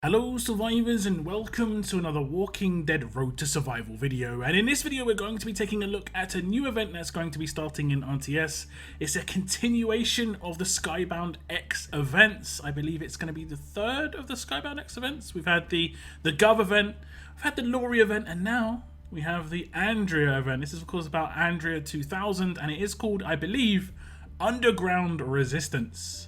Hello survivors and welcome to another Walking Dead Road to Survival video, and in this video we're going to be taking a look at a new event that's going to be starting in RTS. It's a continuation of the Skybound X events. I believe it's going to be the third of the Skybound X events. We've had the Gov event, we've had the Laurie event, and now we have the Andrea event. This is of course about Andrea 2000 and it is called, I believe, Underground Resistance.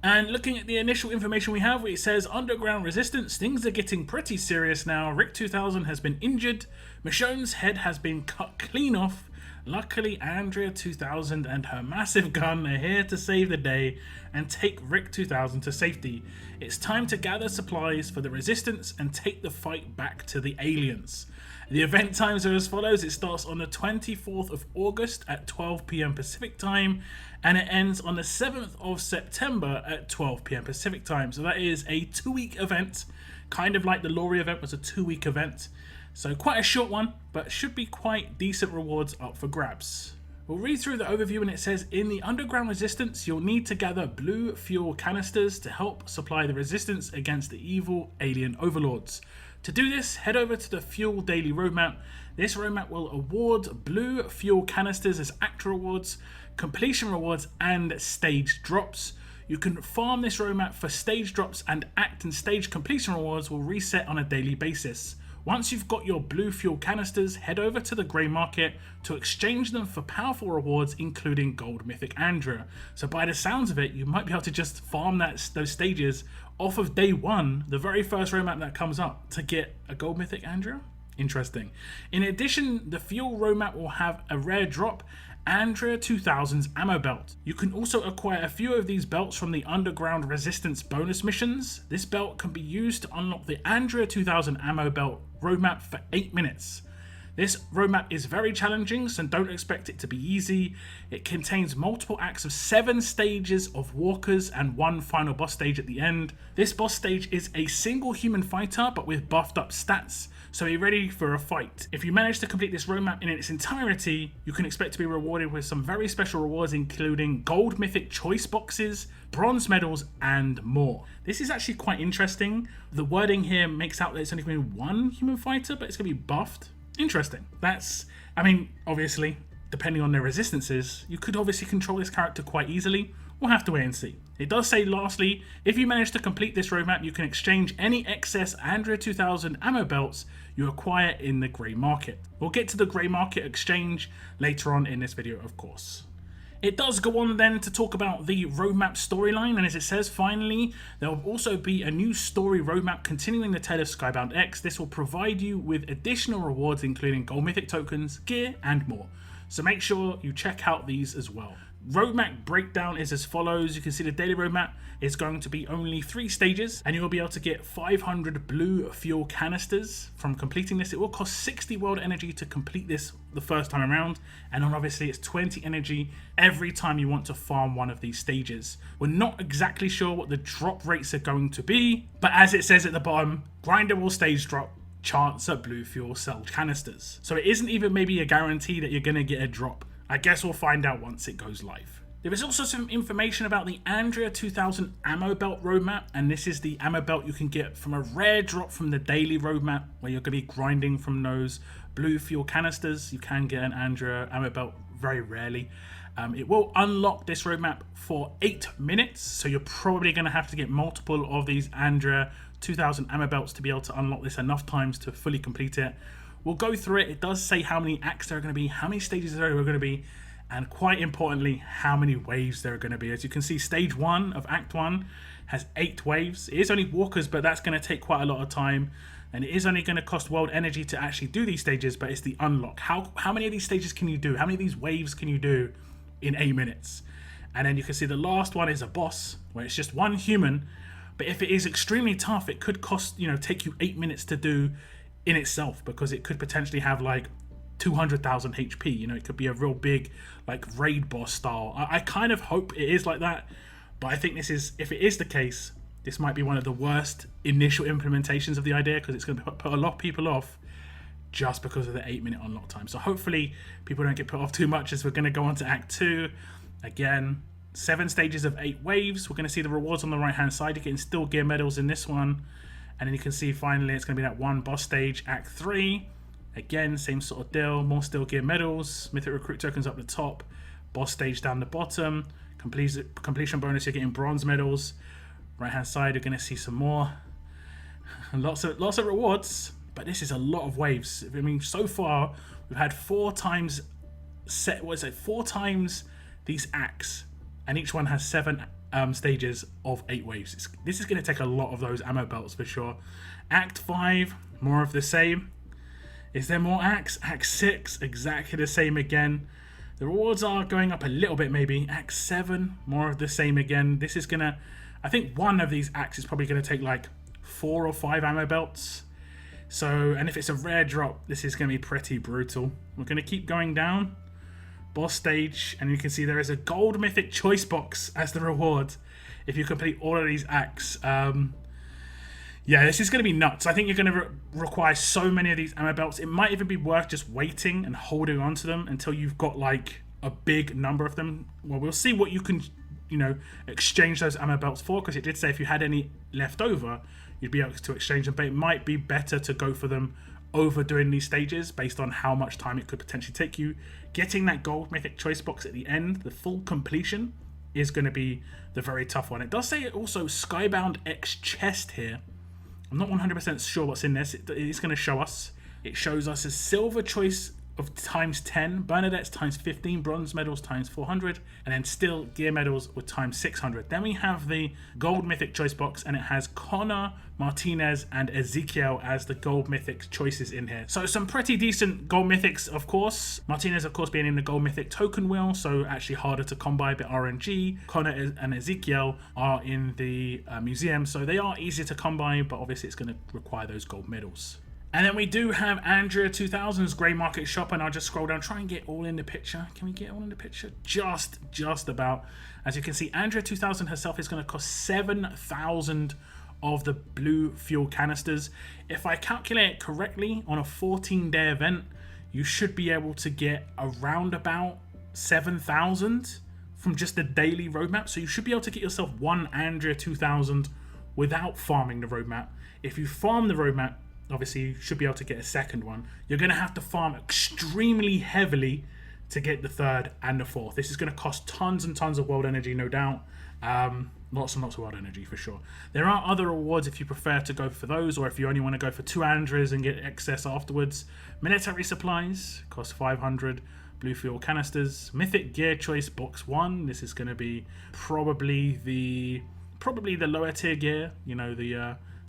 And looking at the initial information we have, it says Underground Resistance, things are getting pretty serious now. Rick 2000 has been injured, Michonne's head has been cut clean off. Luckily, Andrea 2000 and her massive gun are here to save the day and take Rick 2000 to safety. It's time to gather supplies for the Resistance and take the fight back to the aliens. The event times are as follows. It starts on the 24th of August at 12 PM Pacific time and it ends on the 7th of September at 12 PM Pacific time. So that is a 2-week event, kind of like the Laurie event was a 2-week event. So quite a short one, but should be quite decent rewards up for grabs. We'll read through the overview and it says, in the Underground Resistance, you'll need to gather blue fuel canisters to help supply the Resistance against the evil alien overlords. To do this, head over to the Fuel Daily Roadmap. This roadmap will award blue fuel canisters as actor rewards, completion rewards, and stage drops. You can farm this roadmap for stage drops, and act and stage completion rewards will reset on a daily basis. Once you've got your blue fuel canisters, head over to the grey market to exchange them for powerful rewards, including gold mythic Andrea. So by the sounds of it, you might be able to just farm those stages off of day one, the very first roadmap that comes up, to get a gold mythic Andrea. Interesting. In addition, the fuel roadmap will have a rare drop, Andrea 2000's ammo belt. You can also acquire a few of these belts from the Underground Resistance bonus missions. This belt can be used to unlock the Andrea 2000 ammo belt roadmap for 8 minutes. This roadmap is very challenging, so don't expect it to be easy. It contains multiple acts of 7 stages of walkers and 1 final boss stage at the end. This boss stage is a single human fighter but with buffed up stats, so be ready for a fight. If you manage to complete this roadmap in its entirety, you can expect to be rewarded with some very special rewards, including gold mythic choice boxes, bronze medals, and more. This is actually quite interesting. The wording here makes out that it's only going to be 1 human fighter, but it's going to be buffed. Interesting. Obviously, depending on their resistances, you could obviously control this character quite easily. We'll have to wait and see. It does say, lastly, if you manage to complete this roadmap, you can exchange any excess Andrea 2000 ammo belts you acquire in the grey market. We'll get to the grey market exchange later on in this video, of course. It does go on then to talk about the roadmap storyline, and as it says, finally, there will also be a new story roadmap continuing the tale of Skybound X. This will provide you with additional rewards, including gold mythic tokens, gear, and more. So make sure you check out these as well. Roadmap breakdown is as follows. You can see the daily roadmap is going to be only 3 stages, and you will be able to get 500 blue fuel canisters from completing this. It will cost 60 world energy to complete this the first time around, and then obviously it's 20 energy every time you want to farm one of these stages. We're not exactly sure what the drop rates are going to be, but as it says at the bottom, grinder will stage drop, chance at blue fuel cell canisters. So it isn't even maybe a guarantee that you're going to get a drop. I guess we'll find out once it goes live. There is also some information about the Andrea 2000 ammo belt roadmap, and this is the ammo belt you can get from a rare drop from the daily roadmap, where you're going to be grinding from those blue fuel canisters. You can get an Andrea ammo belt very rarely. It will unlock this roadmap for 8 minutes, so you're probably going to have to get multiple of these Andrea 2000 ammo belts to be able to unlock this enough times to fully complete it. We'll go through it. It does say how many acts there are going to be, how many stages there are going to be, and quite importantly, how many waves there are going to be. As you can see, stage 1 of Act 1 has 8 waves. It is only walkers, but that's going to take quite a lot of time, and it is only going to cost world energy to actually do these stages, but it's the unlock. How many of these stages can you do? How many of these waves can you do in 8 minutes? And then you can see the last one is a boss, where it's just 1 human, but if it is extremely tough, it could cost, take you 8 minutes to do in itself, because it could potentially have like 200,000 HP. It could be a real big like raid boss style. I kind of hope it is like that, but I think this is, if it is the case, this might be one of the worst initial implementations of the idea, because it's going to put a lot of people off just because of the 8-minute unlock time. So hopefully people don't get put off too much, as we're going to go on to Act 2. Again, 7 stages of 8 waves. We're going to see the rewards on the right hand side. You're getting still gear medals in this one, And then you can see finally it's going to be that one boss stage, Act 3. Again, same sort of deal, more steel gear medals, mythic recruit tokens up the top, boss stage down the bottom, completion bonus, you're getting bronze medals. Right hand side, you're going to see some more. lots of rewards, but this is a lot of waves. I mean, so far we've had 4 times these acts, and each one has 7 stages of 8 waves. This is going to take a lot of those ammo belts for sure. Act 5, more of the same. Is there more acts? Act 6, exactly the same again. The rewards are going up a little bit maybe. Act 7, more of the same again. This is gonna, I think one of these acts is probably gonna take like 4 or 5 ammo belts. So, and if it's a rare drop, this is gonna be pretty brutal. We're gonna keep going down. Boss stage, and you can see there is a gold mythic choice box as the reward if you complete all of these acts. Yeah, this is going to be nuts. I think you're going to require so many of these ammo belts. It might even be worth just waiting and holding on to them until you've got like a big number of them. Well, we'll see what you can, exchange those ammo belts for, because it did say if you had any left over, you'd be able to exchange them. But it might be better to go for them over doing these stages based on how much time it could potentially take you. Getting that gold mythic choice box at the end, the full completion, is going to be the very tough one. It does say also Skybound X chest here. I'm not 100% sure what's in this. It is going to show us. It shows us a silver choice of times 10, Bernadette's times 15, bronze medals times 400, and then steel gear medals with times 600. Then we have the gold mythic choice box, and it has Connor, Martinez, and Ezekiel as the gold mythic choices in here. So some pretty decent gold mythics, of course. Martinez, of course, being in the gold mythic token wheel, so actually harder to come by, a bit RNG. Connor and Ezekiel are in the museum, so they are easier to come by, but obviously it's going to require those gold medals. And then we do have Andrea 2000's Grey Market Shop, and I'll just scroll down, try and get all in the picture. Can we get all in the picture? Just about. As you can see, Andrea 2000 herself is going to cost 7,000 of the blue fuel canisters. If I calculate it correctly, on a 14-day event, you should be able to get around about 7,000 from just the daily roadmap. So you should be able to get yourself one Andrea 2000 without farming the roadmap. If you farm the roadmap, obviously you should be able to get a second one. You're going to have to farm extremely heavily to get the third and the fourth. This is going to cost tons and tons of world energy, no doubt. Lots and lots of world energy for sure. There are other rewards if you prefer to go for those, or if you only want to go for 2 Andreas and get excess afterwards. Military supplies cost 500. Blue fuel canisters. Mythic gear choice box 1. This is going to be probably the lower tier gear.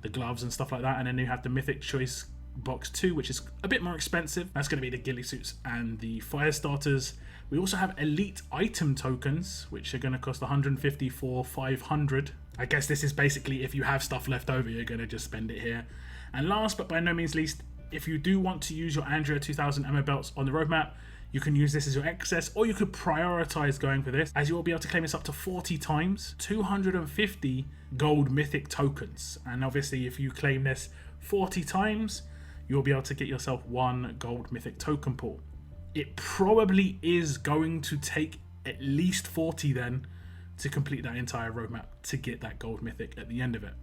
The gloves and stuff like that. And then you have the Mythic Choice Box 2, which is a bit more expensive. That's going to be the ghillie suits and the fire starters. We also have elite item tokens, which are going to cost 150 for 500. I guess this is basically if you have stuff left over, you're going to just spend it here. And last but by no means least, if you do want to use your Andrea 2000 ammo belts on the roadmap, you can use this as your excess, or you could prioritize going for this, as you will be able to claim this up to 40 times, 250 gold mythic tokens. And obviously if you claim this 40 times, you'll be able to get yourself 1 gold mythic token pool. It probably is going to take at least 40 then to complete that entire roadmap to get that gold mythic at the end of it.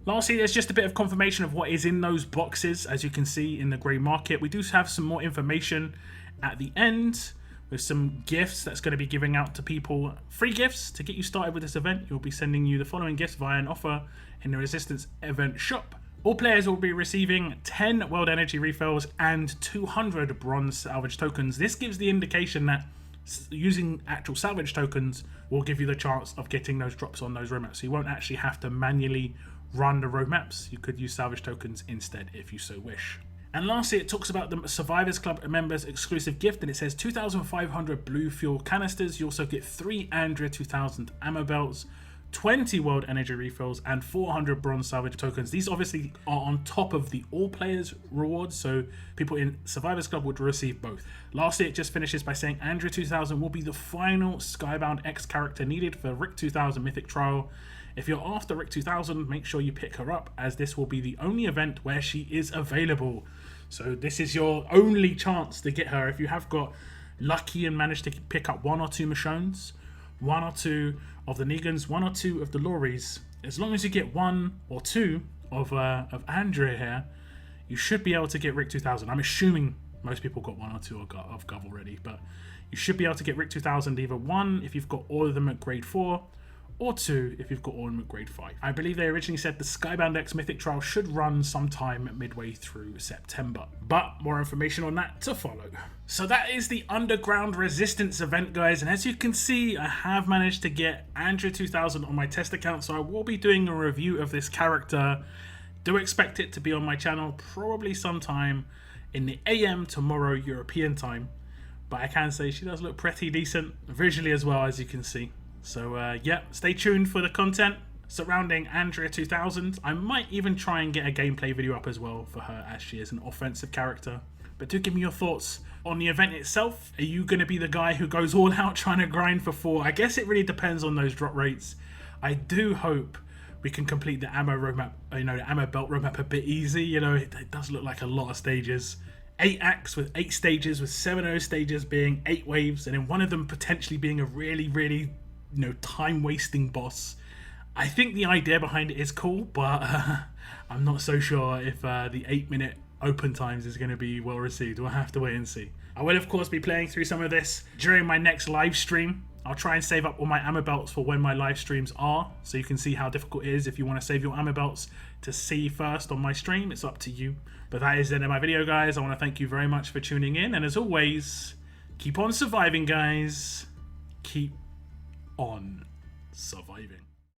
Lastly, there's just a bit of confirmation of what is in those boxes. As you can see in the grey market, we do have some more information at the end with some gifts that's going to be giving out to people. Free gifts to get you started with this event. You'll be sending you the following gifts via an offer in the Resistance event shop. All players will be receiving 10 world energy refills and 200 bronze salvage tokens. This gives the indication that using actual salvage tokens will give you the chance of getting those drops on those roadmaps. So you won't actually have to manually run the roadmaps. You could use salvage tokens instead if you so wish. And lastly, it talks about the Survivors Club members exclusive gift, and it says 2,500 blue fuel canisters. You also get 3 Andrea 2000 ammo belts, 20 world energy refills, and 400 bronze salvage tokens. These obviously are on top of the all players rewards, so people in Survivors Club would receive both. Lastly, it just finishes by saying Andrea 2000 will be the final Skybound X character needed for Rick 2000 Mythic Trial. If you're after Rick 2000, make sure you pick her up, as this will be the only event where she is available. So this is your only chance to get her. If you have got lucky and managed to pick up 1 or 2 Michonnes, 1 or 2 of the Negans, 1 or 2 of the Loris, as long as you get 1 or 2 of Andrea here, you should be able to get Rick 2000. I'm assuming most people got 1 or 2 of Gov already, but you should be able to get Rick 2000 either 1 if you've got all of them at grade 4, or 2 if you've got all of them at grade 5. I believe they originally said the Skybound X Mythic trial should run sometime midway through September, but more information on that to follow. So that is the Underground Resistance event, guys, and as you can see, I have managed to get Andrea 2000 on my test account, so I will be doing a review of this character. Do expect it to be on my channel probably sometime in the AM tomorrow European time, but I can say she does look pretty decent visually as well, as you can see. So yeah, stay tuned for the content surrounding Andrea 2000. I might even try and get a gameplay video up as well for her, as she is an offensive character. But do give me your thoughts on the event itself. Are you going to be the guy who goes all out trying to grind for 4? I guess it really depends on those drop rates. I do hope we can complete the ammo roadmap, the ammo belt roadmap a bit easy. It does look like a lot of stages. 8 acts with 8 stages, with 7 of those stages being 8 waves, and then one of them potentially being a really time-wasting boss. I think the idea behind it is cool, but I'm not so sure if the 8-minute open times is going to be well received. We'll have to wait and see. I will of course be playing through some of this during my next live stream. I'll try and save up all my ammo belts for when my live streams are, so you can see how difficult it is. If you want to save your ammo belts to see first on my stream, it's up to you. But that is the end of my video, guys. I want to thank you very much for tuning in, and as always, keep on surviving, guys. Keep on surviving.